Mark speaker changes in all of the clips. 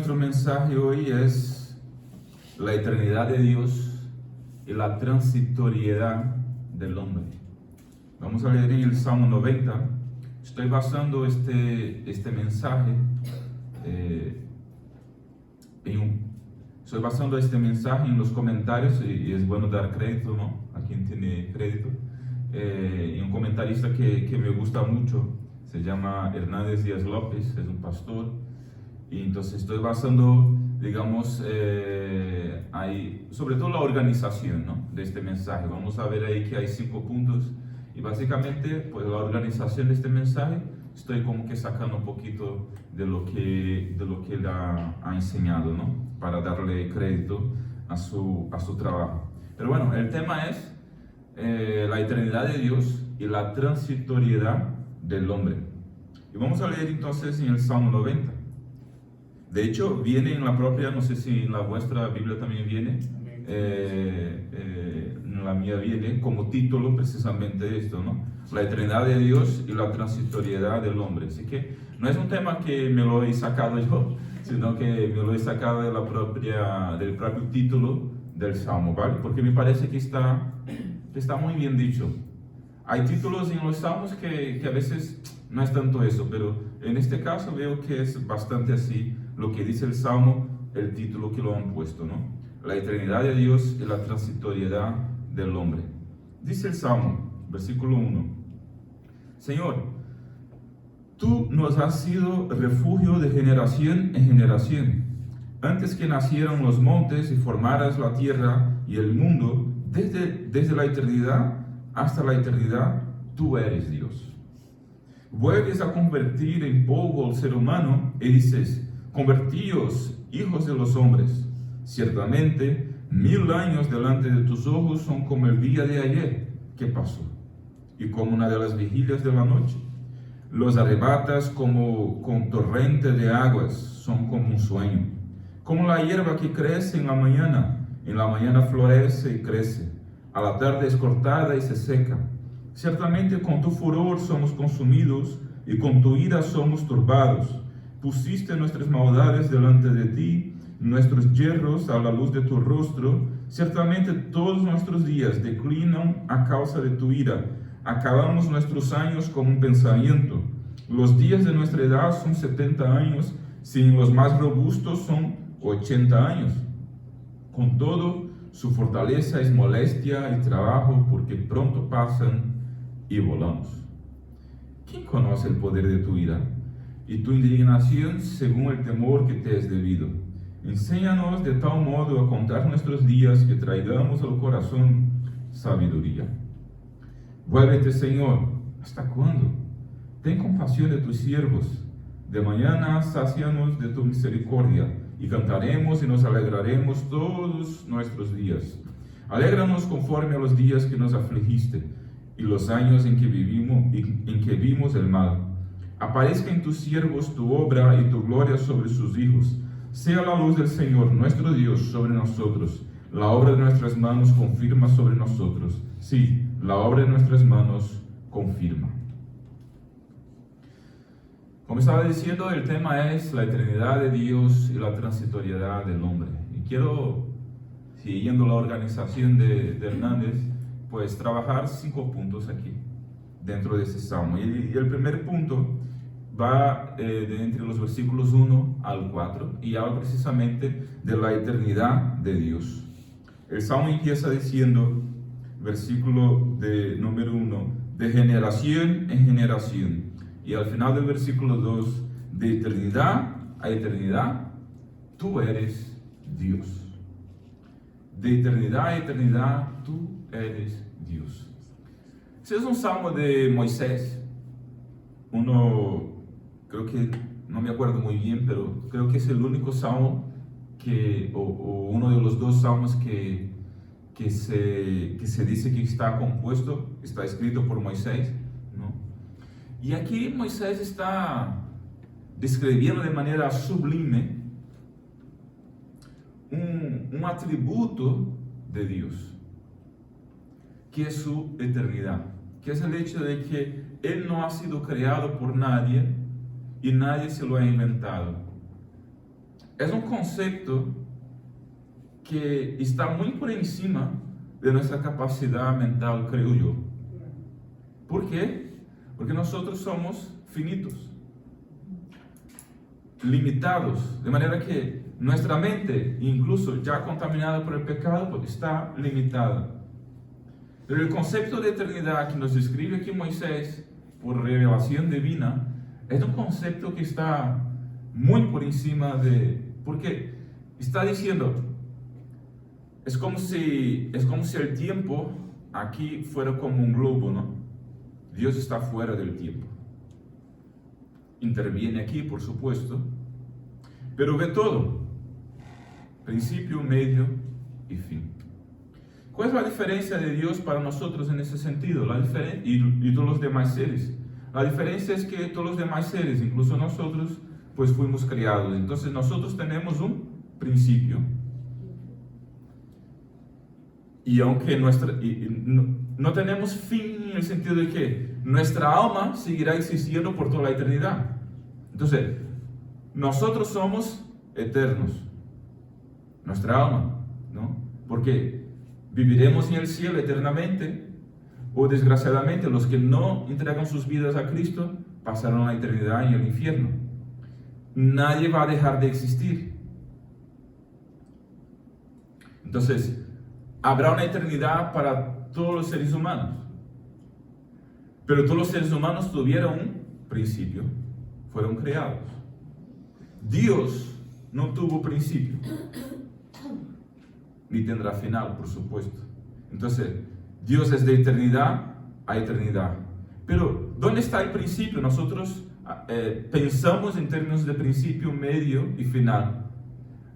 Speaker 1: nuestro mensaje hoy es la eternidad de Dios y la transitoriedad del hombre. Vamos a leer en el Salmo 90. Estoy basando este mensaje en los comentarios, y es bueno dar crédito, ¿no?, a quien tiene crédito. Y un comentarista que me gusta mucho se llama Hernández Díaz López, es un pastor, y entonces estoy basando, digamos, ahí, sobre todo la organización, ¿no?, de este mensaje. Vamos a ver ahí que hay 5 puntos, y básicamente, pues la organización de este mensaje, estoy como que sacando un poquito de lo que él ha enseñado, ¿no?, para darle crédito a su trabajo. Pero bueno, el tema es la eternidad de Dios y la transitoriedad del hombre. Y vamos a leer entonces en el Salmo 90. De hecho, viene en la propia, no sé si en la vuestra Biblia también viene, en la mía viene como título precisamente esto, ¿no? La eternidad de Dios y la transitoriedad del hombre. Así que no es un tema que me lo he sacado yo, sino que me lo he sacado de del propio título del Salmo, ¿vale? Porque me parece que está muy bien dicho. Hay títulos en los Salmos que a veces no es tanto eso, pero en este caso veo que es bastante así lo que dice el Salmo, el título que lo han puesto, ¿no? La eternidad de Dios y la transitoriedad del hombre. Dice el Salmo, versículo 1: Señor, tú nos has sido refugio de generación en generación. Antes que nacieran los montes y formaras la tierra y el mundo, desde la eternidad hasta la eternidad, tú eres Dios. Vuelves a convertir en polvo al ser humano y dices: convertíos, hijos de los hombres. Ciertamente, 1000 años delante de tus ojos son como el día de ayer que pasó, y como una de las vigilias de la noche. Los arrebatas como con torrente de aguas, son como un sueño. Como la hierba que crece en la mañana florece y crece, a la tarde es cortada y se seca. Ciertamente con tu furor somos consumidos, y con tu ira somos turbados. Pusiste nuestras maldades delante de ti, nuestros yerros a la luz de tu rostro. Ciertamente todos nuestros días declinan a causa de tu ira. Acabamos nuestros años como un pensamiento. Los días de nuestra edad son 70 años, si los más robustos son 80 años. Con todo, su fortaleza es molestia y trabajo, porque pronto pasan y volamos. ¿Quién conoce el poder de tu ira y tu indignación según el temor que te es debido? Enséñanos de tal modo a contar nuestros días, que traigamos al corazón sabiduría. Vuélvete, Señor, ¿hasta cuándo? Ten compasión de tus siervos. De mañana sácianos de tu misericordia, y cantaremos y nos alegraremos todos nuestros días. Alégranos conforme a los días que nos afligiste, y los años en que vimos el mal. Aparezca en tus siervos tu obra y tu gloria sobre sus hijos. Sea la luz del Señor nuestro Dios sobre nosotros. La obra de nuestras manos confirma sobre nosotros. Sí, la obra de nuestras manos confirma. Como estaba diciendo, el tema es la eternidad de Dios y la transitoriedad del hombre. Y quiero, siguiendo la organización de Hernández, pues trabajar 5 puntos aquí, dentro de ese salmo. Y el primer punto va entre los versículos 1 al 4, y habla precisamente de la eternidad de Dios. El salmo empieza diciendo, versículo número 1, de generación en generación. Y al final del versículo 2, de eternidad a eternidad, tú eres Dios. De eternidad a eternidad, tú eres Dios. Ese es un salmo de Moisés. Creo que, no me acuerdo muy bien, pero creo que es el único salmo o uno de los 2 salmos que se dice que está escrito por Moisés, ¿no? Y aquí Moisés está describiendo de manera sublime un atributo de Dios, que es su eternidad, que es el hecho de que Él no ha sido creado por nadie y nadie se lo ha inventado. es un concepto que está muy por encima de nuestra capacidad mental, creo yo. ¿Por qué? Porque nosotros somos finitos, limitados, de manera que nuestra mente, incluso ya contaminada por el pecado, pues está limitada. Pero el concepto de eternidad que nos describe aquí Moisés por revelación divina es un concepto que está muy por encima porque está diciendo, es como si el tiempo aquí fuera como un globo, ¿no? Dios está fuera del tiempo. Interviene aquí, por supuesto, pero ve todo. Principio, medio y fin. ¿Cuál es la diferencia de Dios para nosotros en ese sentido? Y todos los demás seres. La diferencia es que todos los demás seres, incluso nosotros, pues fuimos creados. Entonces nosotros tenemos un principio. Y aunque no tenemos fin en el sentido de que nuestra alma seguirá existiendo por toda la eternidad. Entonces, nosotros somos eternos. Nuestra alma, ¿no? Porque viviremos en el cielo eternamente, o desgraciadamente los que no entregan sus vidas a Cristo pasarán la eternidad en el infierno. Nadie va a dejar de existir. Entonces, habrá una eternidad para todos los seres humanos. Pero todos los seres humanos tuvieron un principio, fueron creados. Dios no tuvo principio, ni tendrá final, por supuesto. Entonces, Dios es de eternidad a eternidad. Pero, ¿dónde está el principio? Nosotros pensamos en términos de principio, medio y final.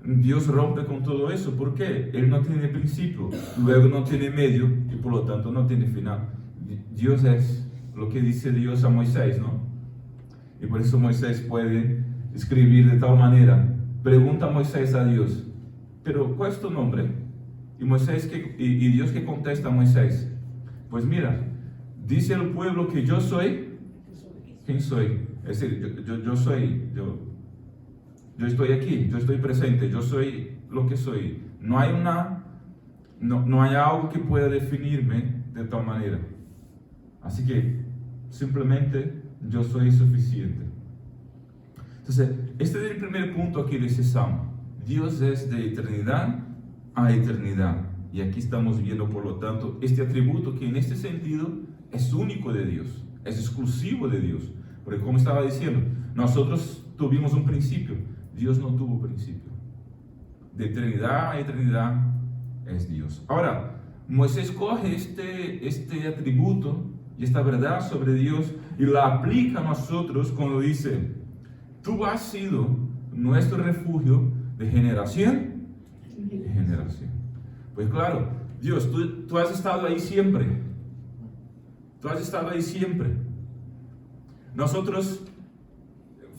Speaker 1: Dios rompe con todo eso. ¿Por qué? Él no tiene principio, luego no tiene medio y por lo tanto no tiene final. Dios es lo que dice Dios a Moisés, ¿no? Y por eso Moisés puede escribir de tal manera. Pregunta a Moisés a Dios, pero ¿cuál es tu nombre? Y Dios que contesta a Moisés, pues mira, dice el pueblo que yo soy, ¿quién soy? Es decir, yo estoy aquí, yo estoy presente, yo soy lo que soy. No hay algo que pueda definirme de tal manera. Así que simplemente yo soy suficiente. Entonces, este es el primer punto aquí de ese salmo. Dios es de eternidad a eternidad. Y aquí estamos viendo, por lo tanto, este atributo que en este sentido es único de Dios, es exclusivo de Dios. Porque como estaba diciendo, nosotros tuvimos un principio, Dios no tuvo principio. De eternidad a eternidad es Dios. Ahora, Moisés coge este atributo y esta verdad sobre Dios y la aplica a nosotros cuando dice, tú has sido nuestro refugio de generación en generación. Pues claro, Dios, tú has estado ahí siempre. Tú has estado ahí siempre. Nosotros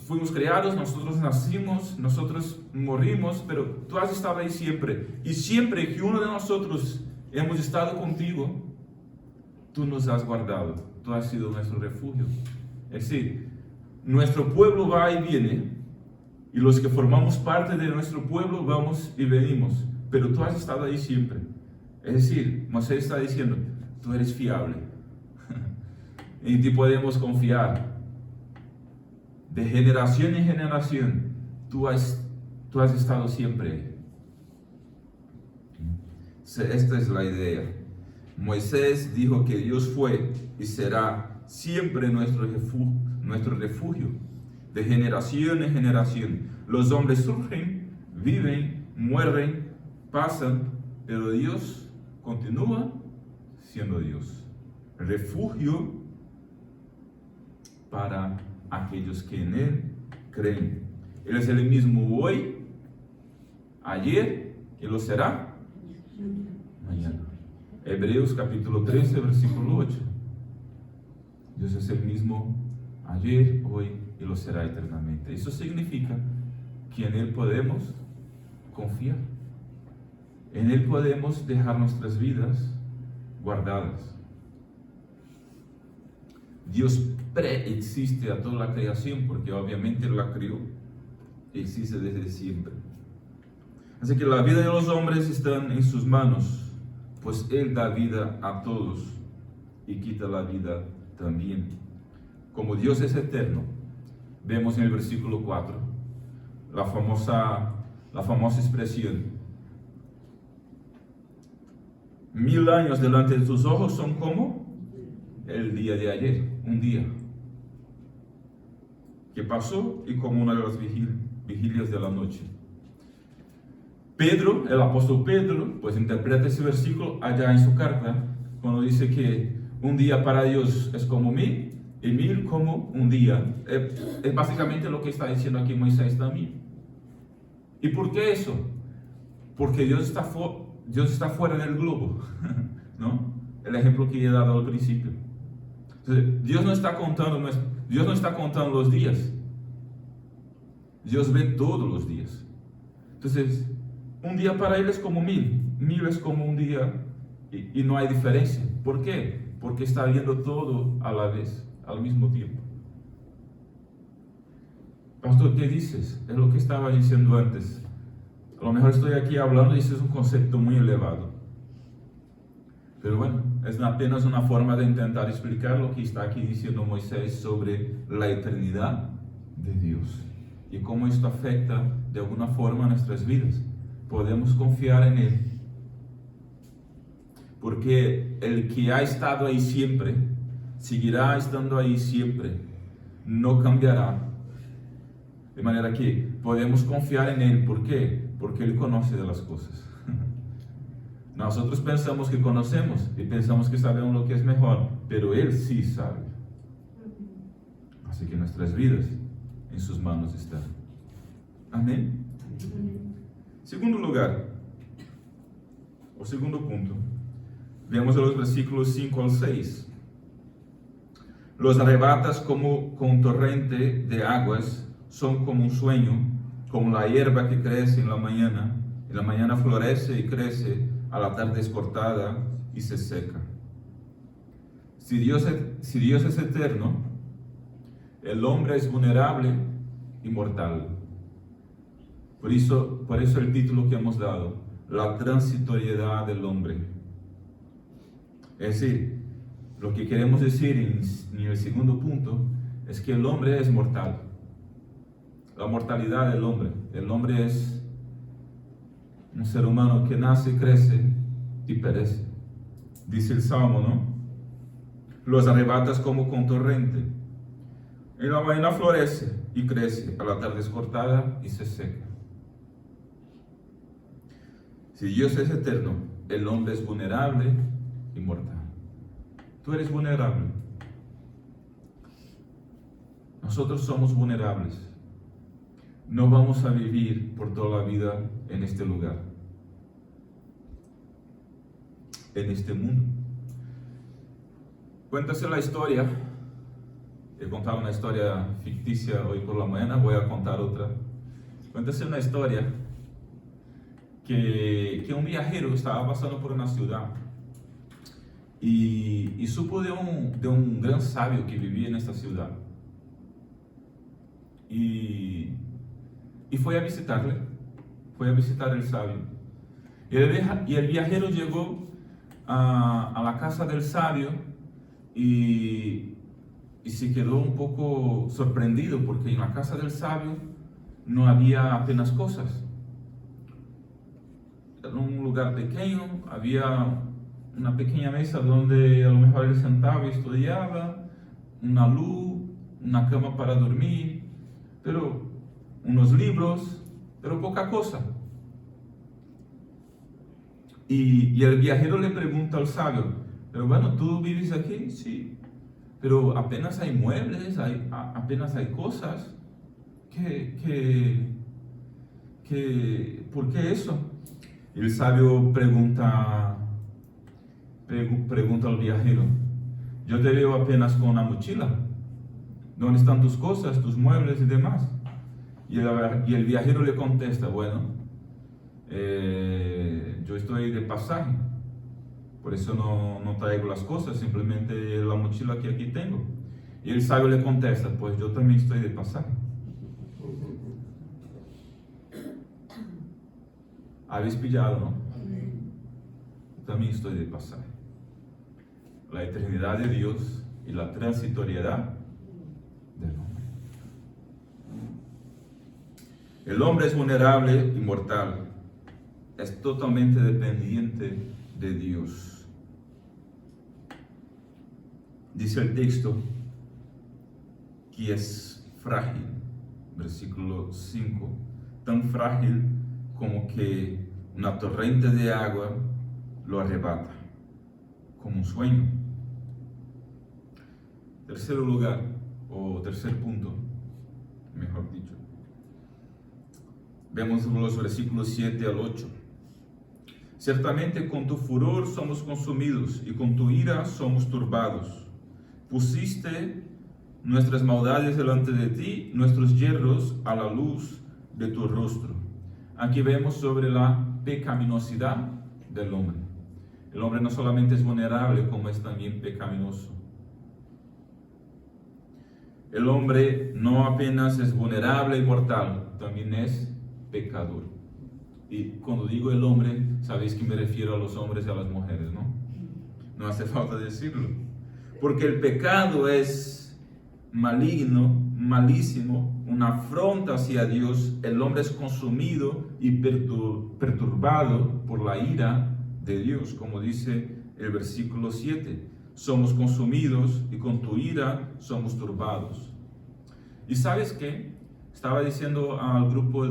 Speaker 1: fuimos creados, nosotros nacimos, nosotros morimos, pero tú has estado ahí siempre. Y siempre que uno de nosotros hemos estado contigo, tú nos has guardado. Tú has sido nuestro refugio. Es decir, nuestro pueblo va y viene, y los que formamos parte de nuestro pueblo vamos y venimos, pero tú has estado ahí siempre. Es decir, Moisés está diciendo, tú eres fiable, en ti podemos confiar. De generación en generación, tú has estado siempre. Esta es la idea. Moisés dijo que Dios fue y será siempre nuestro refugio, de generación en generación. Los hombres surgen, viven, mueren, pasan, pero Dios continúa siendo Dios. Refugio para aquellos que en Él creen. Él es el mismo hoy, ayer y lo será mañana. Hebreos capítulo 13, versículo 8. Dios es el mismo ayer, hoy y lo será eternamente. Eso significa que en Él podemos confiar. En Él podemos dejar nuestras vidas guardadas. Dios preexiste a toda la creación porque obviamente la creó. Existe desde siempre. Así que la vida de los hombres está en sus manos, pues Él da vida a todos y quita la vida también. Como Dios es eterno, vemos en el versículo 4 la famosa expresión: 1000 años delante de tus ojos son como el día de ayer, un día que pasó y como una de las vigilias de la noche. Pedro, el apóstol Pedro, pues interpreta ese versículo allá en su carta, cuando dice que un día para Dios es como 1000 y 1000 como un día. Es básicamente lo que está diciendo aquí Moisés también. ¿Y por qué eso? Porque Dios está fuera del globo, ¿no? El ejemplo que he dado al principio. Entonces, Dios no está contando los días. Dios ve todos los días. Entonces, un día para Él es como 1000, 1000 es como un día y no hay diferencia. ¿Por qué? Porque está viendo todo a la vez, al mismo tiempo. Pastor, ¿qué dices? Es lo que estaba diciendo antes. A lo mejor estoy aquí hablando y ese es un concepto muy elevado. Pero bueno, es apenas una forma de intentar explicar lo que está aquí diciendo Moisés sobre la eternidad de Dios y cómo esto afecta de alguna forma a nuestras vidas. Podemos confiar en Él, porque el que ha estado ahí siempre, seguirá estando ahí siempre, no cambiará. De manera que podemos confiar en Él. ¿Por qué? Porque Él conoce de las cosas. Nosotros pensamos que conocemos y pensamos que sabemos lo que es mejor, pero Él sí sabe. Así que nuestras vidas en sus manos están. Amén. Segundo lugar, o segundo punto, vemos los versículos 5 al 6. Los arrebatas como con torrente de aguas, son como un sueño, como la hierba que crece en la mañana florece y crece, a la tarde es cortada y se seca. Si Dios es eterno, el hombre es vulnerable y mortal. Por eso el título que hemos dado, la transitoriedad del hombre. Es decir, lo que queremos decir en el segundo punto es que el hombre es mortal. La mortalidad del hombre. El hombre es un ser humano que nace, crece y perece. Dice el Salmo, ¿no? Los arrebatas como con torrente. En la mañana florece y crece, a la tarde es cortada y se seca. Si Dios es eterno, el hombre es vulnerable y mortal. Tú eres vulnerable. Nosotros somos vulnerables. No vamos a vivir por toda la vida en este lugar, en este mundo. Cuéntase la historia. He contado una historia ficticia hoy por la mañana, voy a contar otra. Cuéntase una historia que un viajero estaba pasando por una ciudad y supo de un gran sabio que vivía en esta ciudad. Y fue a visitarle, fue a visitar el sabio. Y el viajero llegó a la casa del sabio y se quedó un poco sorprendido, porque en la casa del sabio no había apenas cosas. Era un lugar pequeño, había una pequeña mesa donde a lo mejor él sentaba y estudiaba, una luz, una cama para dormir, pero unos libros, pero poca cosa. Y el viajero le pregunta al sabio, pero bueno, ¿tú vives aquí? Sí, pero apenas hay muebles, apenas hay cosas. ¿Por qué eso? Y el sabio pregunta al viajero, yo te veo apenas con una mochila. ¿Dónde están tus cosas, tus muebles y demás? Y el viajero le contesta, bueno, yo estoy de pasaje, por eso no traigo las cosas, simplemente la mochila que aquí tengo. Y el sabio le contesta, pues yo también estoy de pasaje. Habéis pillado, ¿no?
Speaker 2: Amén.
Speaker 1: También estoy de pasaje. La eternidad de Dios y la transitoriedad del hombre. El hombre es vulnerable y mortal. Es totalmente dependiente de Dios. Dice el texto que es frágil, versículo 5, tan frágil como que una torrente de agua lo arrebata, como un sueño. Tercer lugar, o tercer punto, mejor dicho. Vemos los versículos 7 al 8. Ciertamente con tu furor somos consumidos y con tu ira somos turbados. Pusiste nuestras maldades delante de ti, nuestros yerros a la luz de tu rostro. Aquí vemos sobre la pecaminosidad del hombre. El hombre no solamente es vulnerable, como es también pecaminoso. El hombre no apenas es vulnerable y mortal, también es pecador. Y cuando digo el hombre, sabéis que me refiero a los hombres y a las mujeres, ¿no? No hace falta decirlo. Porque el pecado es maligno, malísimo, una afrenta hacia Dios. El hombre es consumido y perturbado por la ira de Dios, como dice el versículo 7. Somos consumidos y con tu ira somos turbados. ¿Y sabes qué? Estaba diciendo al grupo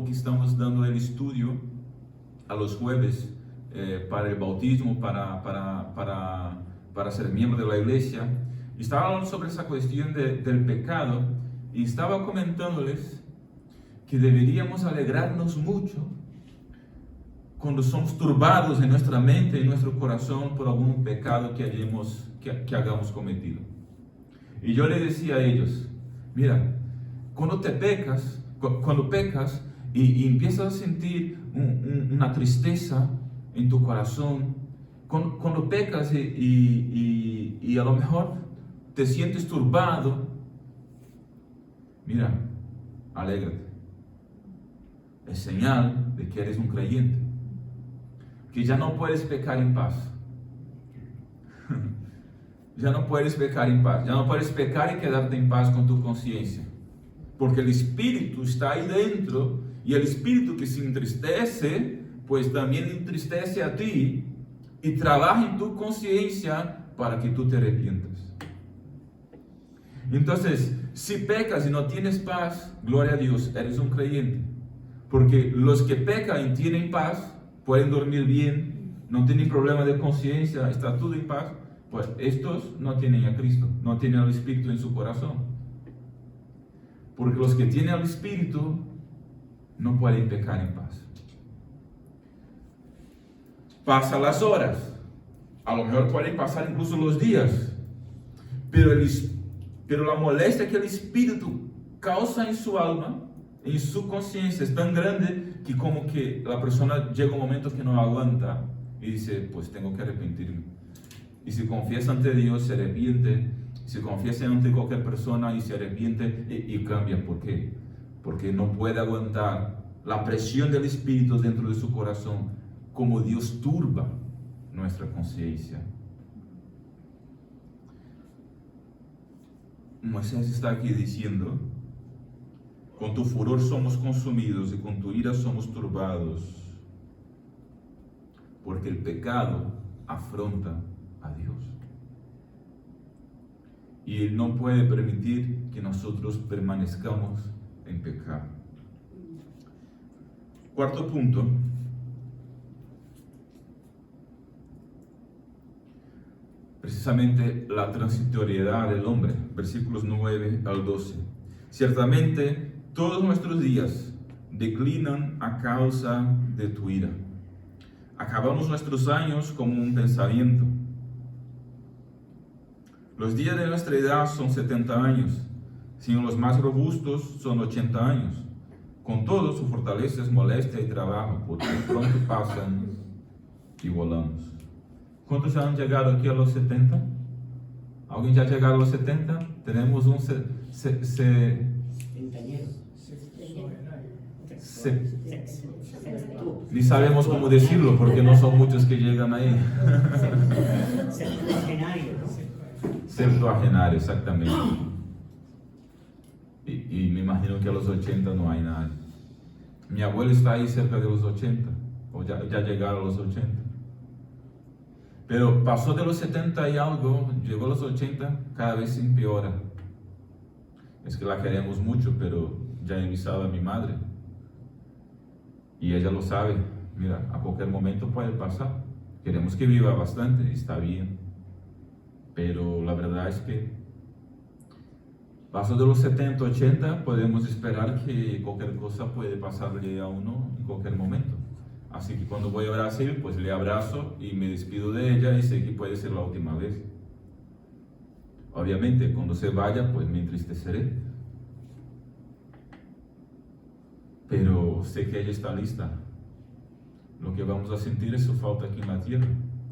Speaker 1: que estamos dando el estudio a los jueves para el bautismo, para ser miembro de la iglesia. Y estaba hablando sobre esa cuestión del pecado y estaba comentándoles que deberíamos alegrarnos mucho cuando somos turbados en nuestra mente y en nuestro corazón por algún pecado que hagamos cometido. Y yo le decía a ellos, mira, cuando pecas y empiezas a sentir una tristeza en tu corazón, cuando pecas y a lo mejor te sientes turbado, mira, alégrate. Es señal de que eres un creyente, que ya no puedes pecar en paz. Ya no puedes pecar en paz, ya no puedes pecar y quedarte en paz con tu conciencia. Porque el Espíritu está ahí dentro y el Espíritu que se entristece, pues también entristece a ti y trabaja en tu conciencia para que tú te arrepientas. Entonces, si pecas y no tienes paz, gloria a Dios, eres un creyente. Porque los que pecan y tienen paz, pueden dormir bien, no tienen problema de conciencia, está todo en paz, pues estos no tienen a Cristo, no tienen al Espíritu en su corazón. Porque los que tienen al Espíritu no pueden pecar en paz. Pasa las horas, a lo mejor pueden pasar incluso los días, pero la molestia que el Espíritu causa en su alma, en su conciencia, es tan grande que como que la persona llega un momento que no aguanta y dice, pues tengo que arrepentirme. Y si confiesa ante Dios, se arrepiente. Si confiesa ante cualquier persona y se arrepiente y cambia. ¿Por qué? Porque no puede aguantar la presión del Espíritu dentro de su corazón, como Dios turba nuestra conciencia. Moisés está aquí diciendo, con tu furor somos consumidos y con tu ira somos turbados, porque el pecado afronta a Dios. Y Él no puede permitir que nosotros permanezcamos en pecado. Cuarto punto. Precisamente la transitoriedad del hombre. Versículos 9 al 12. Ciertamente todos nuestros días declinan a causa de tu ira. Acabamos nuestros años como un pensamiento. Los días de nuestra edad son 70 años, sino los más robustos son 80 años. Con todo, su fortaleza es molestia y trabajo, porque pronto pasan y volamos. ¿Cuántos ya han llegado aquí a los 70? ¿Alguien ya ha llegado a los 70? Tenemos un Ni sabemos cómo decirlo porque no son muchos que llegan ahí.
Speaker 2: Septuagenario, ¿no?
Speaker 1: Septuagenario, exactamente. Y me imagino que a los 80 no hay nadie. Mi abuelo está ahí cerca de los 80, o ya llegaron a los 80. Pero pasó de los 70 y algo, llegó a los 80, cada vez se empeora. Es que la queremos mucho, pero ya he avisado a mi madre. Y ella lo sabe. Mira, a cualquier momento puede pasar. Queremos que viva bastante, está bien. Pero la verdad es que pasó de los 70, 80, podemos esperar que cualquier cosa puede pasarle a uno en cualquier momento. Así que cuando voy a Brasil, pues le abrazo y me despido de ella y sé que puede ser la última vez. Obviamente, cuando se vaya, pues me entristeceré. Pero sé que ella está lista. Lo que vamos a sentir es su falta aquí en la tierra.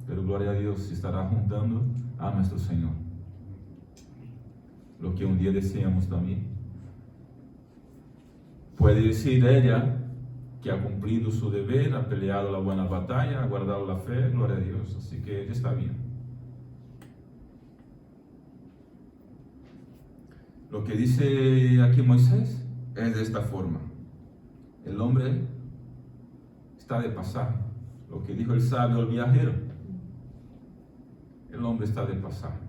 Speaker 1: Pero gloria a Dios, se estará juntando a nuestro Señor. Lo que un día deseamos también. Puede decir ella que ha cumplido su deber, ha peleado la buena batalla, ha guardado la fe, gloria a Dios. Así que ella está bien. Lo que dice aquí Moisés es de esta forma. El hombre está de pasaje. Lo que dijo el sabio al viajero. El hombre está de pasaje.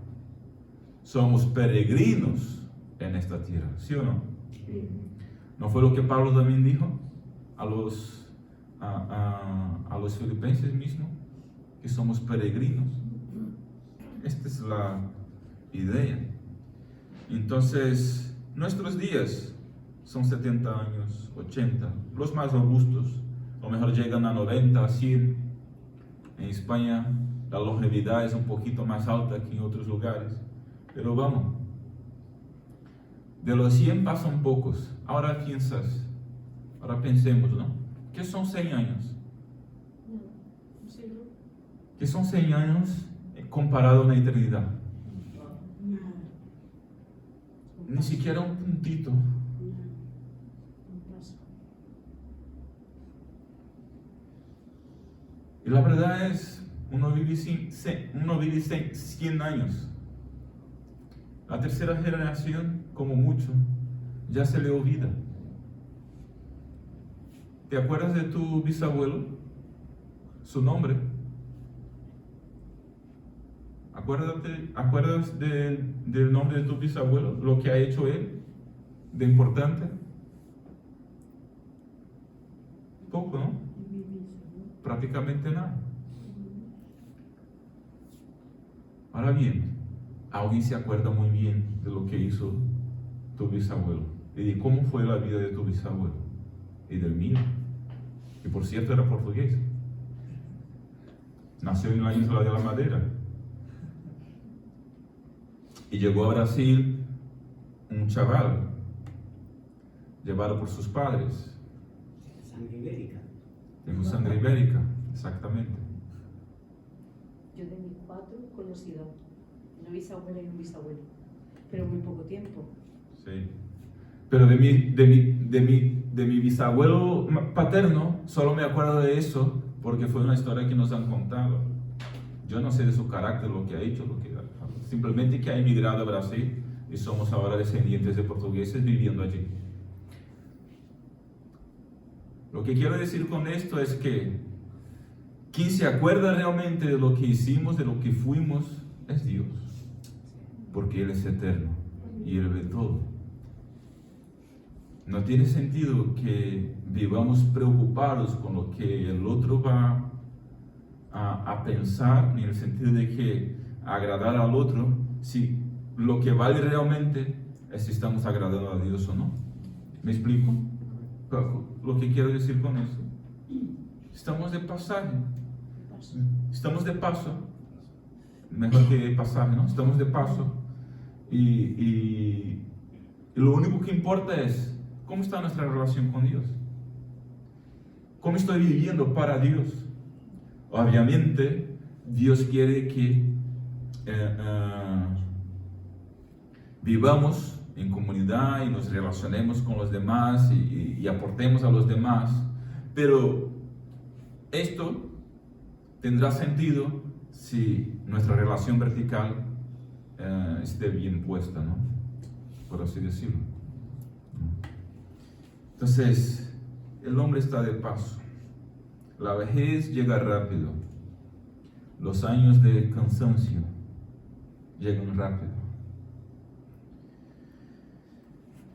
Speaker 1: Somos peregrinos en esta tierra, ¿sí o no?
Speaker 2: Sí.
Speaker 1: ¿No fue lo que Pablo también dijo a los filipenses mismos? Que somos peregrinos. Esta es la idea. Entonces, nuestros días son 70 años, 80, los más robustos, a lo mejor llegan a 90, a 100. En España la longevidad es un poquito más alta que en otros lugares, pero vamos, de los 100 pasan pocos. Ahora piensas, ahora pensemos, ¿no? ¿Qué son 100 años? ¿Qué son 100 años comparado a una eternidad? Ni siquiera un puntito. Y la verdad es, uno vive 100 años. La tercera generación, como mucho, ya se le olvida. ¿Te acuerdas de tu bisabuelo? Su nombre. ¿Acuerdas del nombre de tu bisabuelo? Lo que ha hecho él de importante. Poco, ¿no? Prácticamente nada. Ahora bien, alguien se acuerda muy bien de lo que hizo tu bisabuelo y de cómo fue la vida de tu bisabuelo y del mío, que por cierto era portugués. Nació en la isla de la Madeira y llegó a Brasil un chaval llevado por sus padres.
Speaker 2: Sangre ibérica.
Speaker 1: Tengo sangre ibérica, exactamente.
Speaker 3: Yo de mis 4 he conocido una bisabuela y un bisabuelo, pero muy poco tiempo.
Speaker 1: Sí. Pero de mi bisabuelo paterno, solo me acuerdo de eso porque fue una historia que nos han contado. Yo no sé de su carácter, lo que ha hecho, simplemente que ha emigrado a Brasil y somos ahora descendientes de portugueses viviendo allí. Lo que quiero decir con esto es que quien se acuerda realmente de lo que hicimos, de lo que fuimos, es Dios. Porque Él es eterno y Él ve todo. No tiene sentido que vivamos preocupados con lo que el otro va a pensar, ni en el sentido de que agradar al otro, si lo que vale realmente es si estamos agradando a Dios o no. ¿Me explico? Lo que quiero decir con eso. Estamos de pasaje. Estamos de paso. Mejor que pasaje, ¿no? Estamos de paso. Y lo único que importa es cómo está nuestra relación con Dios. ¿Cómo estoy viviendo para Dios? Obviamente, Dios quiere que vivamos en comunidad y nos relacionemos con los demás y aportemos a los demás, pero esto tendrá sentido si nuestra relación vertical esté bien puesta, ¿no? Por así decirlo. Entonces, el hombre está de paso. La vejez llega rápido. Los años de cansancio llegan rápido.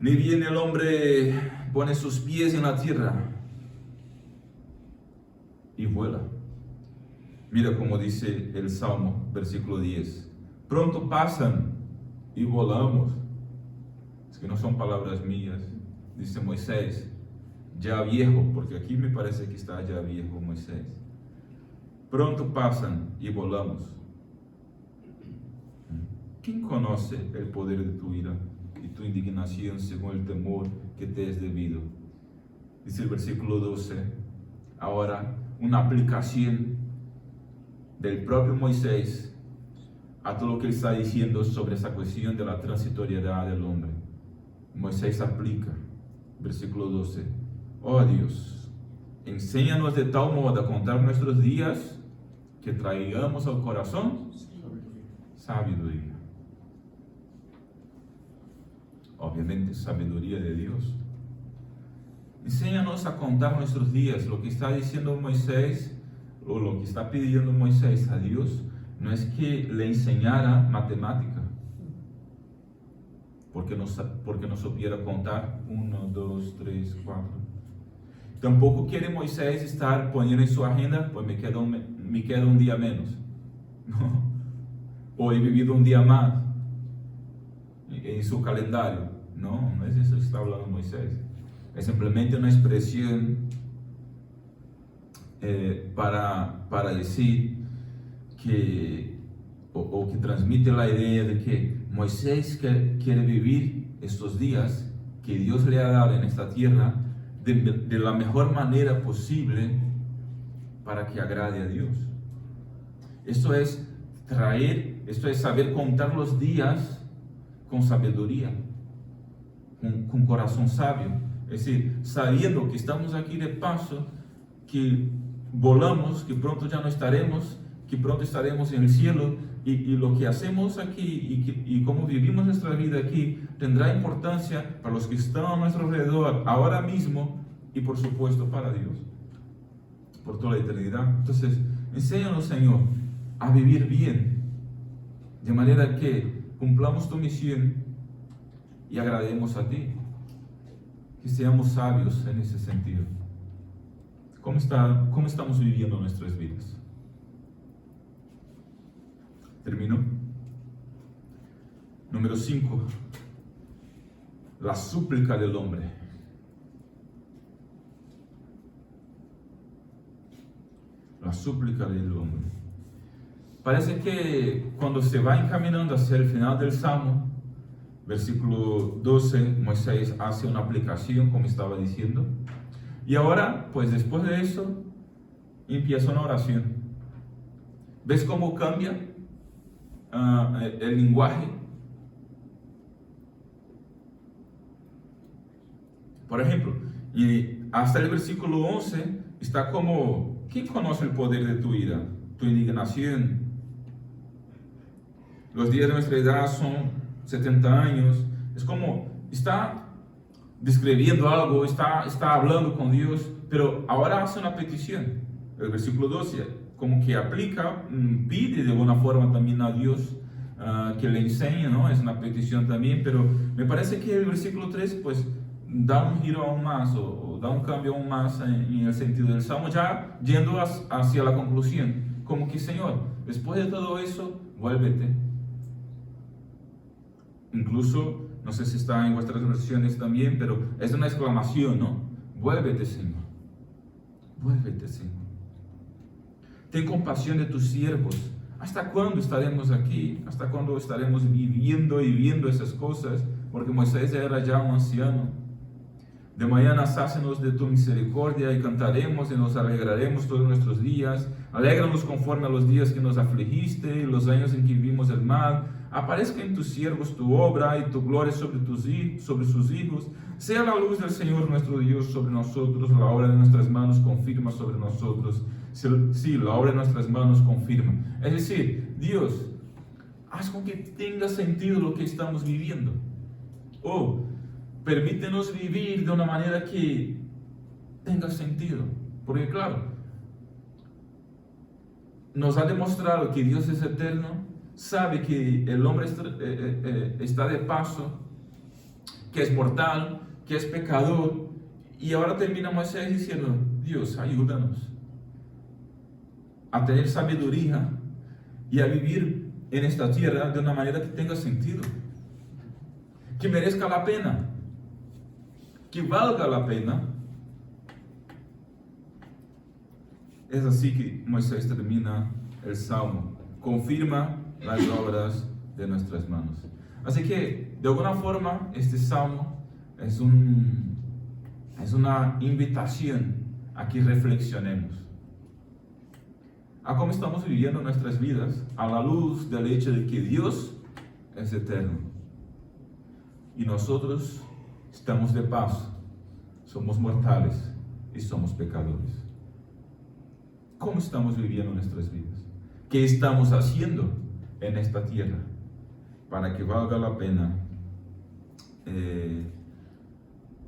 Speaker 1: Ni bien el hombre pone sus pies en la tierra y vuela. Mira como dice el Salmo, versículo 10. Pronto pasan y volamos. Es que no son palabras mías, dice Moisés, ya viejo, porque aquí me parece que está ya viejo Moisés. Pronto pasan y volamos. ¿Quién conoce el poder de tu ira y tu indignación según el temor que te es debido? Dice el versículo 12. Ahora, una aplicación del propio Moisés a todo lo que él está diciendo sobre esa cuestión de la transitoriedad del hombre. Moisés aplica, versículo 12. Oh Dios, enséñanos de tal modo a contar nuestros días que traigamos al corazón sabiduría. Obviamente, sabiduría de Dios. Enséñanos a contar nuestros días. Lo que está diciendo Moisés, o lo que está pidiendo Moisés a Dios, no es que le enseñara matemática, porque no supiera contar 1, 2, 3, 4. Tampoco quiere Moisés estar poniendo en su agenda, pues me queda un día menos. No. O he vivido un día más en su calendario. No, no es eso que está hablando Moisés. Es simplemente una expresión para decir que, o que transmite la idea de que Moisés quiere vivir estos días que Dios le ha dado en esta tierra de la mejor manera posible para que agrade a Dios. Esto es saber contar los días con sabiduría, con corazón sabio. Es decir, sabiendo que estamos aquí de paso, que volamos, que pronto ya no estaremos, que pronto estaremos en el cielo, y lo que hacemos aquí y cómo vivimos nuestra vida aquí tendrá importancia para los que están a nuestro alrededor ahora mismo y por supuesto para Dios por toda la eternidad. Entonces, enséñanos, Señor, a vivir bien, de manera que cumplamos tu misión y agrademos a ti, que seamos sabios en ese sentido. ¿Cómo estamos viviendo nuestras vidas? Termino. Número 5. La súplica del hombre. La súplica del hombre. Parece que cuando se va encaminando hacia el final del Salmo, versículo 12, Moisés hace una aplicación, como estaba diciendo. Y ahora, pues después de eso, empieza una oración. ¿Ves cómo cambia el lenguaje? Por ejemplo, y hasta el versículo 11 está como: ¿quién conoce el poder de tu ira, tu indignación? Los días de nuestra edad son 70 años. Es como está describiendo algo, está hablando con Dios, pero ahora hace una petición. El versículo 12 como que aplica, pide de alguna forma también a Dios que le enseñe, ¿no? Es una petición también, pero me parece que el versículo 3 pues da un giro aún más, o da un cambio aún más en el sentido del Salmo, ya yendo hacia la conclusión, como que: Señor, después de todo eso, vuélvete. Incluso, no sé si está en vuestras versiones también, pero es una exclamación, ¿no? Vuélvete, Señor. Vuélvete, Señor. Ten compasión de tus siervos. ¿Hasta cuándo estaremos aquí? ¿Hasta cuándo estaremos viviendo y viendo esas cosas? Porque Moisés era ya un anciano. De mañana sácenos de tu misericordia y cantaremos y nos alegraremos todos nuestros días. Alégranos conforme a los días que nos afligiste y los años en que vimos el mal. aparezca en tus siervos tu obra y tu gloria sobre sus hijos. Sea la luz del Señor nuestro Dios sobre nosotros, la obra de nuestras manos confirma sobre nosotros. Sí, la obra de nuestras manos confirma. Es decir, Dios, haz con que tenga sentido lo que estamos viviendo. Permítenos vivir de una manera que tenga sentido. Porque claro, nos ha demostrado que Dios es eterno, sabe que el hombre está de paso, que es mortal, que es pecador, y ahora termina Moisés diciendo: Dios, ayúdanos a tener sabiduría y a vivir en esta tierra de una manera que tenga sentido, que merezca la pena, que valga la pena. Es así que Moisés termina el Salmo, confirma las obras de nuestras manos. Así que, de alguna forma, este Salmo es una invitación a que reflexionemos a cómo estamos viviendo nuestras vidas a la luz del hecho de que Dios es eterno y nosotros estamos de paso, somos mortales y somos pecadores. ¿Cómo estamos viviendo nuestras vidas? ¿Qué estamos haciendo en esta tierra para que valga la pena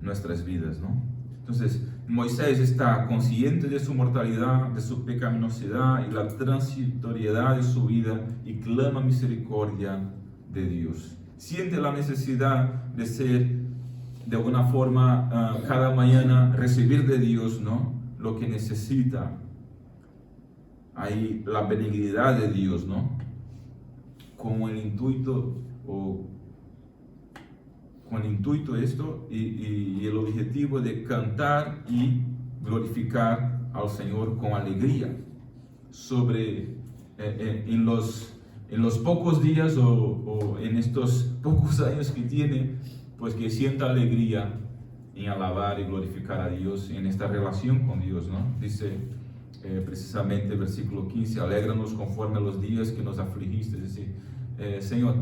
Speaker 1: nuestras vidas, ¿no? Entonces, Moisés está consciente de su mortalidad, de su pecaminosidad y la transitoriedad de su vida y clama misericordia de Dios. Siente la necesidad de ser, de alguna forma, cada mañana recibir de Dios, ¿no?, lo que necesita. Hay la benignidad de Dios, ¿no?, con el intuito esto y el objetivo de cantar y glorificar al Señor con alegría en los pocos días o en estos pocos años que tiene, pues que sienta alegría en alabar y glorificar a Dios en esta relación con Dios, ¿no? Dice precisamente el versículo 15: alégranos conforme a los días que nos afligiste. Es decir, Señor,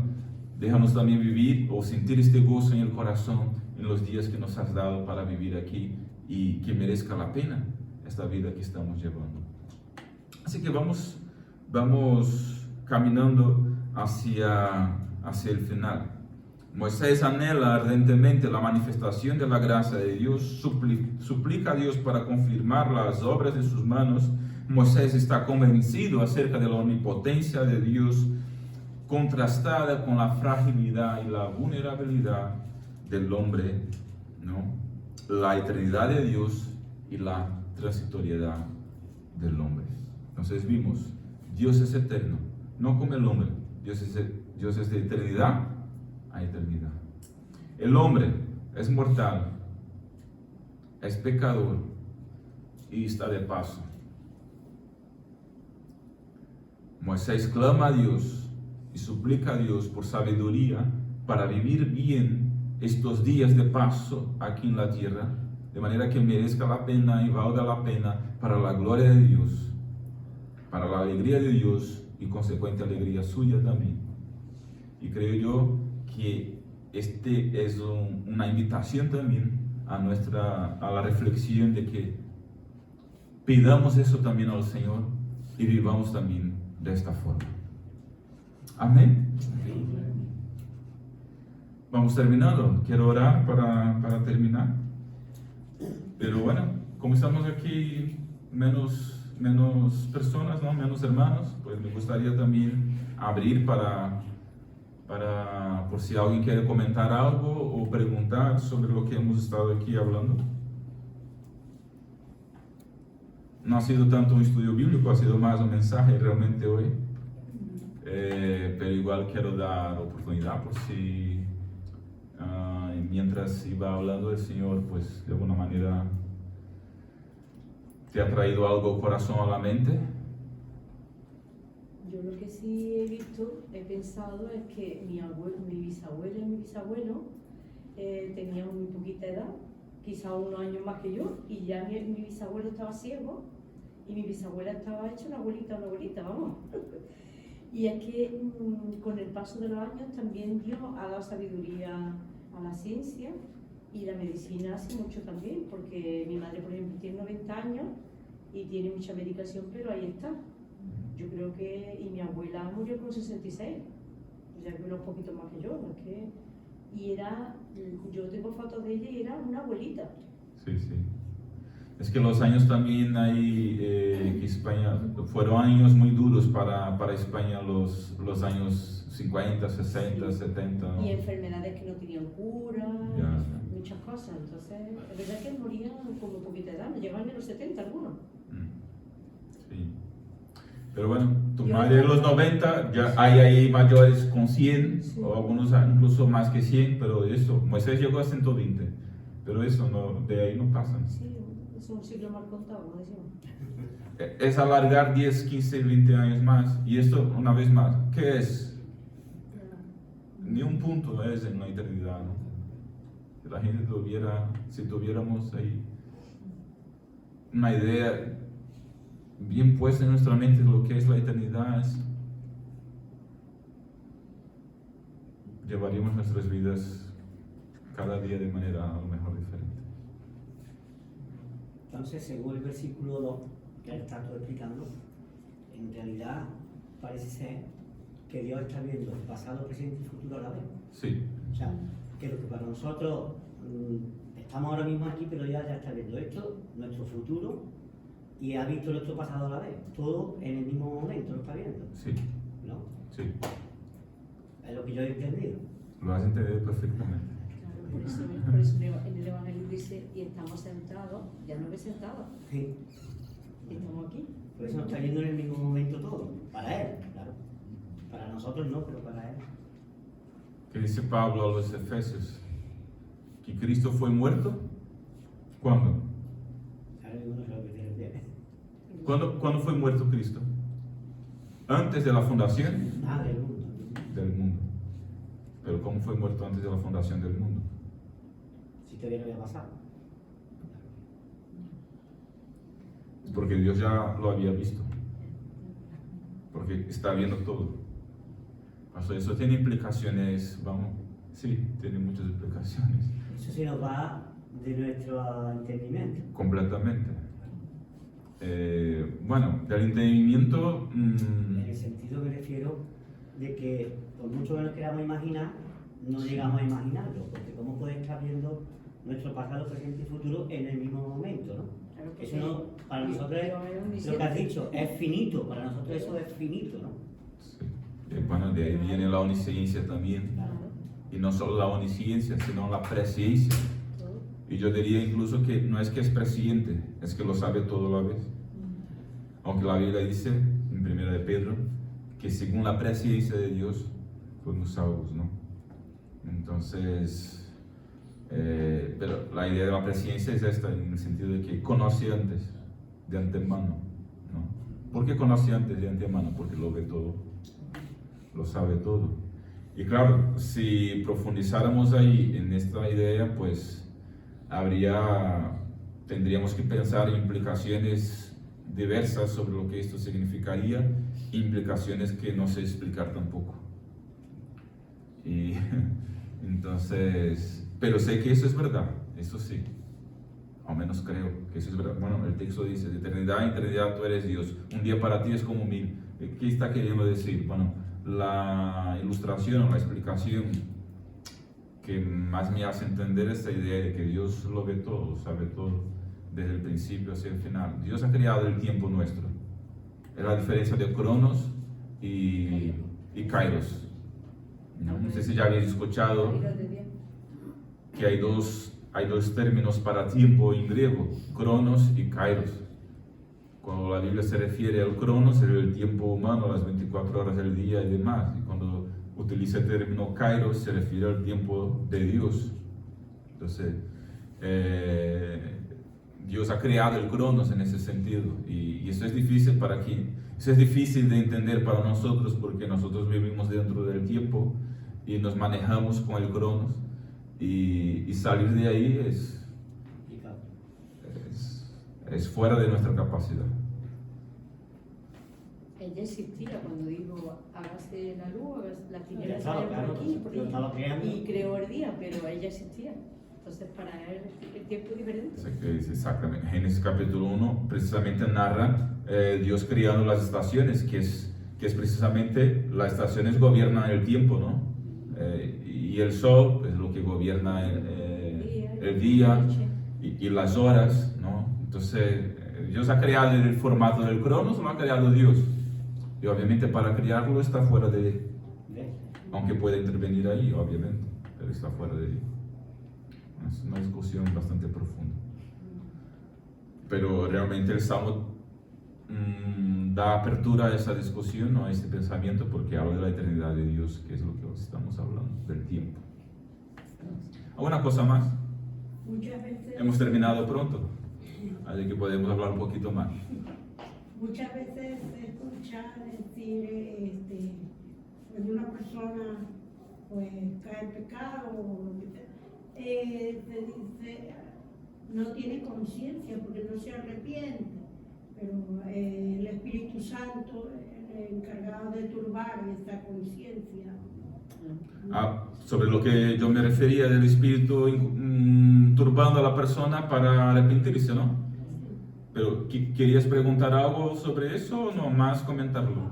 Speaker 1: déjanos también vivir o sentir este gozo en el corazón en los días que nos has dado para vivir aquí y que merezca la pena esta vida que estamos llevando. Así que vamos caminando hacia el final. Moisés anhela ardentemente la manifestación de la gracia de Dios, suplica a Dios para confirmar las obras de sus manos. Moisés está convencido acerca de la omnipotencia de Dios, contrastada con la fragilidad y la vulnerabilidad del hombre, ¿no?, la eternidad de Dios y la transitoriedad del hombre. Entonces vimos, Dios es eterno, no como el hombre. Dios es de eternidad a eternidad. El hombre es mortal, es pecador y está de paso. Moisés clama a Dios y suplica a Dios por sabiduría para vivir bien estos días de paso aquí en la tierra, de manera que merezca la pena y valga la pena para la gloria de Dios, para la alegría de Dios y consecuente alegría suya también. Y creo yo que este es una invitación también a la reflexión de que pidamos eso también al Señor y vivamos también de esta forma. Amén. Vamos terminando. Quiero orar para terminar. Pero bueno, como estamos aquí menos personas, ¿no?, menos hermanos, pues me gustaría también abrir para por si alguien quiere comentar algo o preguntar sobre lo que hemos estado aquí hablando. No ha sido tanto un estudio bíblico, ha sido más un mensaje realmente hoy. Pero igual quiero dar oportunidad por si mientras iba hablando el Señor, pues de alguna manera te ha traído algo al corazón, a la mente.
Speaker 3: Yo lo que sí he pensado es que mi bisabuela y mi bisabuelo tenían muy poquita edad, quizá unos años más que yo, y ya mi bisabuelo estaba ciego y mi bisabuela estaba hecha una abuelita, vamos. Y es que con el paso de los años también Dios ha dado sabiduría a la ciencia y la medicina hace mucho también, porque mi madre, por ejemplo, tiene 90 años y tiene mucha medicación, pero ahí está. Yo creo que, y mi abuela murió con 66, o sea que unos poquitos más que yo, es que, y era, yo tengo fotos de ella y era una abuelita.
Speaker 1: Sí, sí. Es que los años también hay, que España, fueron años muy duros para España, los años 50, 60, 70, ¿no?
Speaker 3: Y enfermedades que no tenían cura,
Speaker 1: Ya.
Speaker 3: muchas cosas. Entonces, es verdad que morían como poquita edad, no llegaban a los 70 algunos.
Speaker 1: Sí. Pero bueno, tu
Speaker 3: Yo
Speaker 1: madre de los 90, ya hay ahí mayores con 100,
Speaker 3: Sí.
Speaker 1: o algunos incluso más que 100, pero eso, Moisés llegó a 120, pero eso, no, de ahí no pasan.
Speaker 3: Sí, es un siglo mal contado, como decimos.
Speaker 1: Es alargar 10, 15, 20 años más, y esto, una vez más, ¿qué es? Ni un punto es en la eternidad, ¿no? Si la gente tuviera, si tuviéramos ahí una idea bien puesta en nuestra mente de lo que es la eternidad, llevaríamos nuestras vidas cada día de manera a lo mejor diferente.
Speaker 2: Entonces, según el versículo 2, que él está todo explicando, en realidad parece ser que Dios está viendo el pasado, presente y futuro a la vez.
Speaker 1: Sí,
Speaker 2: O sea, que lo que para nosotros estamos ahora mismo aquí, pero ya está viendo esto, nuestro futuro, y ha visto nuestro pasado a la vez. Todo en el mismo momento lo está viendo,
Speaker 1: sí,
Speaker 2: ¿no?
Speaker 1: sí,
Speaker 2: Es lo que yo he entendido.
Speaker 1: lo has entendido perfectamente.
Speaker 3: Claro, por eso en el Evangelio dice, y estamos sentados, ya no ves sentados,
Speaker 2: Sí.
Speaker 3: estamos aquí.
Speaker 2: Por eso nos está viendo en el mismo momento todo. Para él, claro. Para nosotros no, pero para él.
Speaker 1: ¿Qué dice Pablo a los Efesios? ¿Que Cristo fue muerto? ¿Cuándo?
Speaker 2: Ahora mismo no sé lo que te refieres.
Speaker 1: ¿Cuándo fue muerto Cristo? Antes de la fundación
Speaker 2: Ah, del mundo.
Speaker 1: del mundo. Pero ¿cómo fue muerto antes de la fundación del mundo?
Speaker 2: Si todavía no había pasado.
Speaker 1: Porque Dios ya lo había visto. Porque está viendo todo. Pastor, eso tiene implicaciones, vamos, sí, tiene muchas implicaciones.
Speaker 2: Eso se nos va de nuestro entendimiento.
Speaker 1: Completamente. Bueno, del entendimiento,
Speaker 2: En el sentido me refiero de que por mucho que nos queramos imaginar, no llegamos a imaginarlo, porque cómo puede estar viendo nuestro pasado, presente y futuro en el mismo momento, ¿no?
Speaker 3: Claro,
Speaker 2: Eso no, para nosotros es lo que has dicho, es finito, para nosotros eso es finito, ¿no?
Speaker 1: sí. Bueno, de ahí viene la omnisciencia también.
Speaker 2: Claro.
Speaker 1: Y no solo la omnisciencia, sino la presciencia.
Speaker 3: Todo.
Speaker 1: Y yo diría incluso que no es que es presciente, es que lo sabe todo a la vez. Aunque la Biblia dice, en 1 de Pedro, que según la presciencia de Dios, fuimos salvos, ¿no? Entonces, pero la idea de la presciencia es esta, en el sentido de que conoce antes, de antemano, ¿no? ¿Por qué conoce antes de antemano? Porque lo ve todo, lo sabe todo. Y claro, si profundizáramos ahí en esta idea, pues tendríamos que pensar en implicaciones diversas sobre lo que esto significaría, implicaciones que no sé explicar tampoco. Y entonces, pero sé que eso es verdad, eso sí, al menos creo que eso es verdad. Bueno, el texto dice, de eternidad en eternidad tú eres Dios, un día para ti es como 1000. ¿Qué está queriendo decir? Bueno, la ilustración o la explicación que más me hace entender esta idea de que Dios lo ve todo, sabe todo, desde el principio hacia el final. Dios ha creado el tiempo nuestro. Es la diferencia de Cronos y Kairos. No sé si ya habéis escuchado que hay dos términos para tiempo en griego, Cronos y Kairos. Cuando la Biblia se refiere al Cronos, es el tiempo humano, las 24 horas del día y demás. Y cuando utiliza el término Kairos, se refiere al tiempo de Dios. Entonces, Dios ha creado el Cronos en ese sentido, y eso es difícil eso es difícil de entender para nosotros, porque nosotros vivimos dentro del tiempo y nos manejamos con el Cronos, y salir de ahí es fuera de nuestra capacidad.
Speaker 3: ella existía cuando dijo, hágase la luz, las tinieblas
Speaker 2: Claro,
Speaker 3: salen por aquí,
Speaker 2: yo estaba creando.
Speaker 3: y creó el día, pero ella existía. Entonces, para él el tiempo es diferente.
Speaker 1: Exactamente. Génesis capítulo 1 precisamente narra Dios creando las estaciones, que es precisamente, las estaciones gobiernan el tiempo, ¿no? Y el sol es lo que gobierna el día y las horas, ¿no? Entonces, Dios ha creado el formato del cronos, lo ha creado Dios. Y obviamente para crearlo está fuera de él. Aunque puede intervenir ahí, obviamente, pero está fuera de él. Es una discusión bastante profunda. Pero realmente el Salmo da apertura a esa discusión, ¿no? A este pensamiento, porque habla de la eternidad de Dios, que es lo que estamos hablando, del tiempo. ¿Alguna cosa más?
Speaker 4: Muchas veces,
Speaker 1: Hemos terminado pronto, así que podemos hablar un poquito más.
Speaker 4: muchas veces se escucha decir, cuando una persona pues cae en pecado, o lo que sea, se dice, no tiene conciencia porque no se arrepiente, pero el Espíritu Santo es el encargado de turbar esa conciencia.
Speaker 1: Sobre lo que yo me refería del espíritu turbando a la persona para arrepentirse, ¿no? Pero ¿querías preguntar algo sobre eso o no más comentarlo?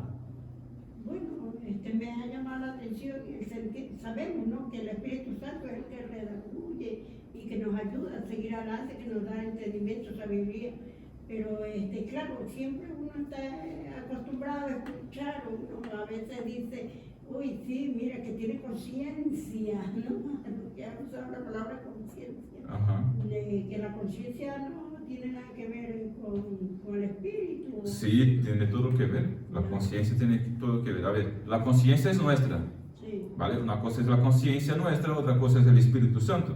Speaker 4: Bueno, me ha llamado la atención, sabemos, ¿no?, que el Espíritu Santo es el que redarguye y que nos ayuda a seguir adelante, que nos da entendimiento, sabiduría. Pero claro, siempre uno está acostumbrado a escuchar, uno a veces dice, uy, sí, mira, que tiene conciencia, ¿no? Porque ha usado la palabra conciencia. Que la conciencia no tiene nada que ver con el espíritu.
Speaker 1: Sí, tiene todo que ver. La conciencia tiene todo que ver. A ver, la conciencia es nuestra.
Speaker 4: Sí.
Speaker 1: ¿Vale? Una cosa es la conciencia nuestra, otra cosa es el Espíritu Santo.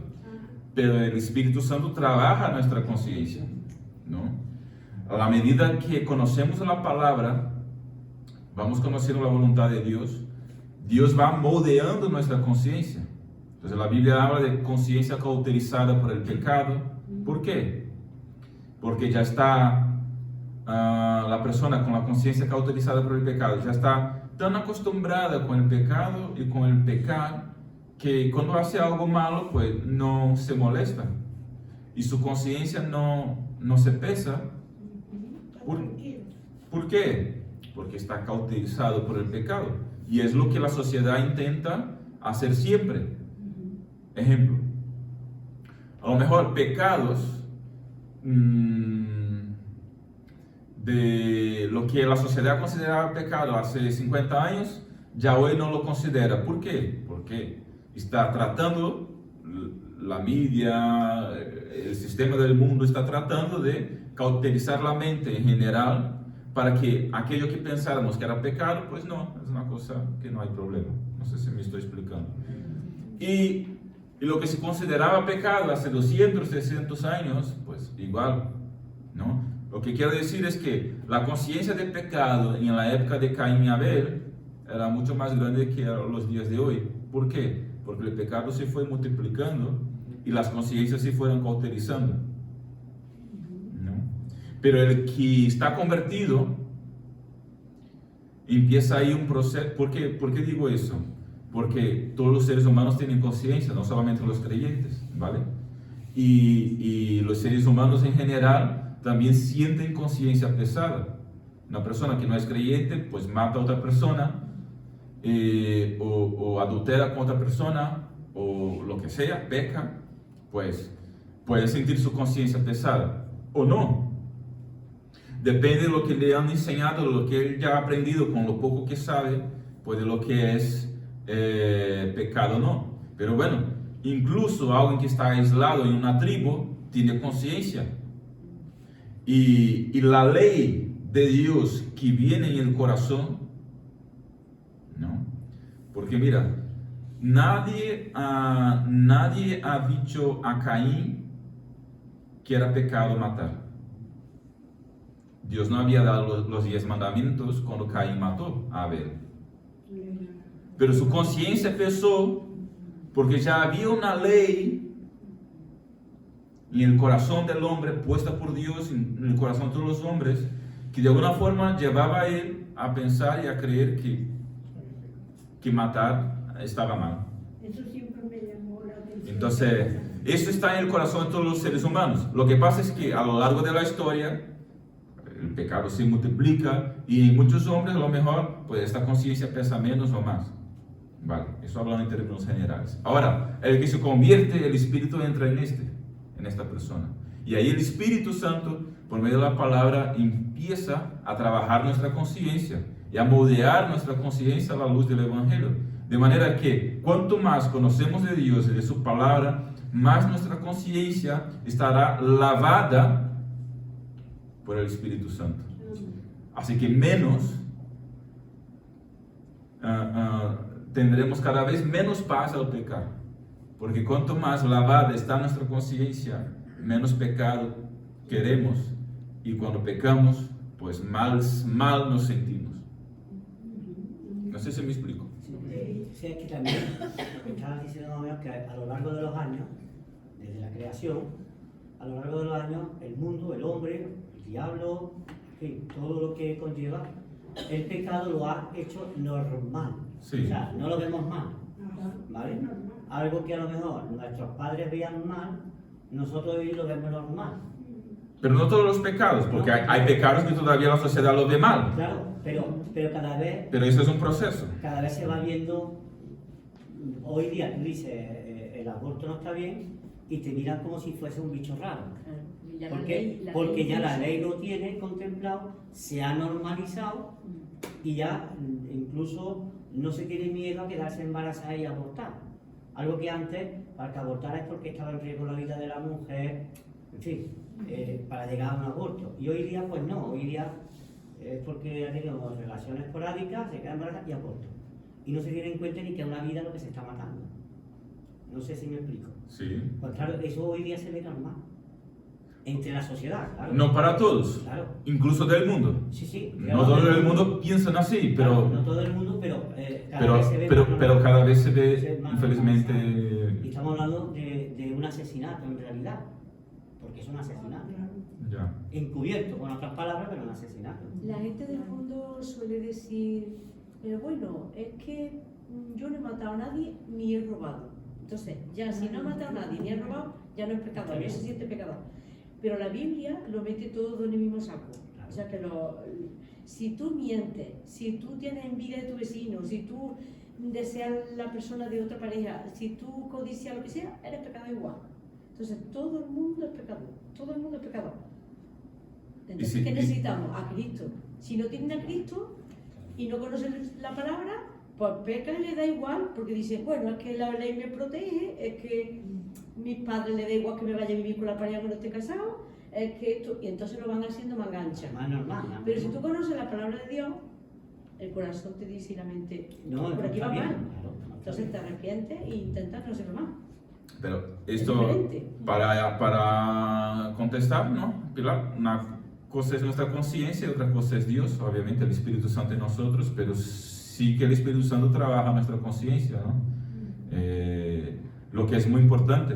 Speaker 1: Pero el Espíritu Santo trabaja nuestra conciencia, ¿no? A la medida que conocemos la palabra, vamos conociendo la voluntad de Dios, Dios va moldeando nuestra conciencia. Entonces la Biblia habla de conciencia cauterizada por el pecado. ¿Por qué? Porque ya está la persona con la conciencia cauterizada por el pecado, ya está tan acostumbrada con el pecado y con el pecar, que cuando hace algo malo, pues no se molesta. Y su conciencia no se pesa. ¿Por qué? Porque está cauterizado por el pecado. Y es lo que la sociedad intenta hacer siempre. Ejemplo, a lo mejor pecados de lo que la sociedad consideraba pecado hace 50 años, ya hoy no lo considera. ¿Por qué? Porque está tratando, la media, el sistema del mundo está tratando de cauterizar la mente en general, para que aquello que pensáramos que era pecado, pues no, es una cosa que no hay problema. No sé si me estoy explicando. Y lo que se consideraba pecado hace 200, 300 años, pues igual, ¿no? Lo que quiero decir es que la conciencia de pecado en la época de Caín y Abel era mucho más grande que los días de hoy. ¿Por qué? Porque el pecado se fue multiplicando y las conciencias se fueron cauterizando, ¿no? Pero el que está convertido empieza ahí un proceso. ¿Por qué digo eso? Porque todos los seres humanos tienen conciencia, no solamente los creyentes, ¿vale? Y los seres humanos en general también sienten conciencia pesada. Una persona que no es creyente, pues mata a otra persona, o adultera con otra persona, o lo que sea, peca, pues puede sentir su conciencia pesada, o no. Depende de lo que le han enseñado, de lo que él ya ha aprendido con lo poco que sabe, pues de lo que es pecado o no. Pero bueno, incluso alguien que está aislado en una tribu tiene conciencia. Y la ley de Dios que viene en el corazón, ¿no? Porque mira, nadie ha dicho a Caín que era pecado matar. Dios no había dado los 10 mandamientos cuando Caín mató a Abel. Pero su conciencia pesó, porque ya había una ley en el corazón del hombre, puesta por Dios en el corazón de todos los hombres, que de alguna forma llevaba a él a pensar y a creer que matar estaba mal.
Speaker 4: Eso siempre me llamó la atención.
Speaker 1: Entonces, eso está en el corazón de todos los seres humanos. Lo que pasa es que a lo largo de la historia, el pecado se multiplica y en muchos hombres a lo mejor pues esta conciencia pesa menos o más. Vale, eso hablando en términos generales. Ahora, el que se convierte, el Espíritu entra en esta persona. Y ahí el Espíritu Santo, por medio de la palabra, empieza a trabajar nuestra conciencia y a moldear nuestra conciencia a la luz del Evangelio. De manera que cuanto más conocemos de Dios y de su palabra, más nuestra conciencia estará lavada por el Espíritu Santo. Así que menos tendremos cada vez menos paz al pecar, porque cuanto más lavada está nuestra conciencia, menos pecado queremos, y cuando pecamos, pues mal nos sentimos. No sé si me explico.
Speaker 2: Sí, es que también estabas diciendo más o menos que a lo largo de los años, desde la creación, a lo largo de los años, el mundo, el hombre, el diablo, en fin, todo lo que conlleva, el pecado lo ha hecho normal.
Speaker 1: Sí.
Speaker 2: O sea, no lo vemos mal,
Speaker 4: Ajá.
Speaker 2: ¿vale?
Speaker 4: Es normal.
Speaker 2: Algo que a lo mejor nuestros padres veían mal, nosotros hoy lo vemos normal.
Speaker 1: Pero no todos los pecados, porque hay pecados que todavía la sociedad lo ve mal.
Speaker 2: Claro, pero cada vez
Speaker 1: Pero eso es un proceso.
Speaker 2: se va viendo. Hoy día tú dices el aborto no está bien y te miran como si fuese un bicho raro.
Speaker 3: Ya la
Speaker 2: Porque
Speaker 3: ley
Speaker 2: ya la
Speaker 3: incluso-
Speaker 2: ley lo tiene contemplado, se ha normalizado y ya incluso no se tiene miedo a quedarse embarazada y abortar. Algo que antes, para que abortara es porque estaba en riesgo la vida de la mujer, en fin, para llegar a un aborto. Y hoy día, pues no, hoy día es porque ha tenido relaciones esporádicas, se queda embarazada y aborto. Y no se tiene en cuenta ni que es una vida lo que se está matando. No sé si me explico.
Speaker 1: Sí.
Speaker 2: Pues claro, eso hoy día se ve normal. Entre la sociedad, claro.
Speaker 1: No para todos,
Speaker 2: Claro.
Speaker 1: incluso del mundo.
Speaker 2: Sí, sí.
Speaker 1: No todo el mundo piensa así,
Speaker 2: Claro,
Speaker 1: pero,
Speaker 2: no todo el mundo, pero cada vez se ve más
Speaker 1: pero
Speaker 2: normal.
Speaker 1: cada vez se
Speaker 2: Se
Speaker 1: ve,
Speaker 2: ve más
Speaker 1: infelizmente,
Speaker 2: normalizado. Y estamos hablando de un asesinato en realidad. Porque es un asesinato.
Speaker 1: ya.
Speaker 2: Encubierto, con otras palabras, pero un asesinato.
Speaker 3: La gente del fondo suele decir, pero bueno, es que yo no he matado a nadie ni he robado. Entonces, ya si no he matado a nadie ni he robado, ya no es pecador, no se siente pecador. Pero la Biblia lo mete todo en el mismo saco. O sea que si tú mientes, si tú tienes envidia de tu vecino, si tú deseas la persona de otra pareja, si tú codicias lo que sea, eres pecador igual. Entonces todo el mundo es pecador, todo el mundo es pecador. Entonces,
Speaker 1: si-
Speaker 3: ¿qué necesitamos? A Cristo. Si no tienen a Cristo y no conocen la palabra, pues pecan y le da igual, porque dicen, bueno, es que la ley me protege, es que mis padres le da igual que me vaya a vivir con la pareja que no esté casado, es que esto, y entonces lo van haciendo más gancha.
Speaker 2: Más normal. ¿no?
Speaker 3: Pero si tú conoces la palabra de Dios, el corazón te dice y la mente,
Speaker 2: No,
Speaker 3: por aquí
Speaker 2: está
Speaker 3: va
Speaker 2: bien,
Speaker 3: mal.
Speaker 2: claro, no está
Speaker 3: Entonces te
Speaker 2: bien.
Speaker 3: arrepientes e intentas no hacerlo más.
Speaker 1: Pero
Speaker 3: Es
Speaker 1: esto,
Speaker 3: diferente.
Speaker 1: para contestar, ¿no? Pilar, una cosa es nuestra conciencia, otra cosa es Dios, obviamente el Espíritu Santo en nosotros, pero sí que el Espíritu Santo trabaja nuestra conciencia, ¿no? Lo que es muy importante.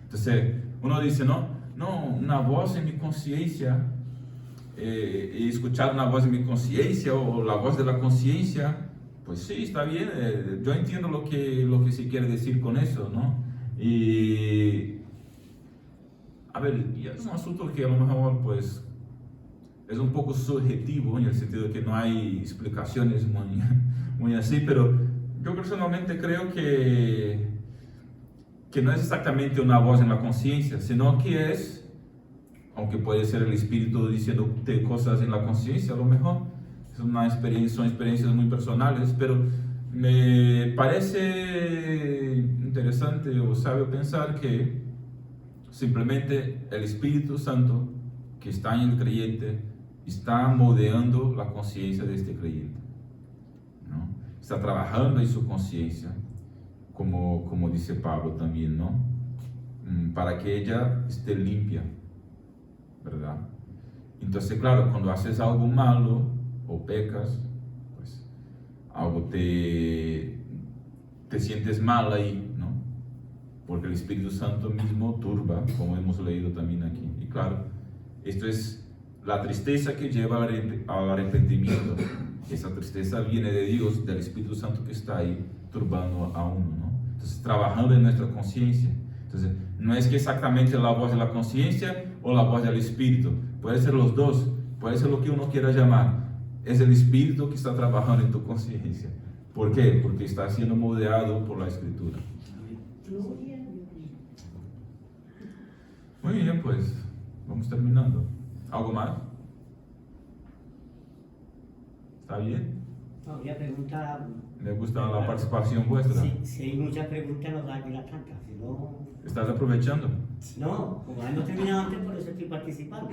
Speaker 1: Entonces, uno dice, no, una voz en mi conciencia, he escuchado una voz en mi conciencia o la voz de la conciencia, pues sí, está bien, yo entiendo lo que se quiere decir con eso, ¿no? Y, a ver, y es un asunto que a lo mejor, pues, es un poco subjetivo en el sentido de que no hay explicaciones muy así, pero yo personalmente creo que no es exactamente una voz en la conciencia, sino que es, aunque puede ser el espíritu diciéndote cosas en la conciencia, a lo mejor son experiencias muy personales, pero me parece interesante o sabio pensar que simplemente el Espíritu Santo que está en el creyente está moldeando la conciencia de este creyente, ¿no? Está trabajando en su conciencia, como dice Pablo también, ¿no? Para que ella esté limpia, ¿verdad? Entonces, claro, cuando haces algo malo o pecas, pues algo te sientes mal ahí, ¿no? Porque el Espíritu Santo mismo turba, como hemos leído también aquí. Y claro, esto es la tristeza que lleva al arrepentimiento. Esa tristeza viene de Dios, del Espíritu Santo que está ahí turbando a uno, ¿no? Entonces, trabajando en nuestra conciencia. Entonces, no es que exactamente la voz de la conciencia o la voz del Espíritu, puede ser los dos, puede ser lo que uno quiera llamar. Es el Espíritu que está trabajando en tu conciencia. ¿Por qué? Porque está siendo moldeado por la Escritura.
Speaker 4: Gloria a Dios.
Speaker 1: Muy bien, pues vamos terminando. ¿Algo más? ¿Está bien?
Speaker 2: No, voy a preguntar.
Speaker 1: Me gusta la participación vuestra.
Speaker 2: Si hay muchas preguntas, no da aquí las tantas. Si no,
Speaker 1: ¿Estás aprovechando?
Speaker 2: no, como hemos terminado antes, por eso estoy participando.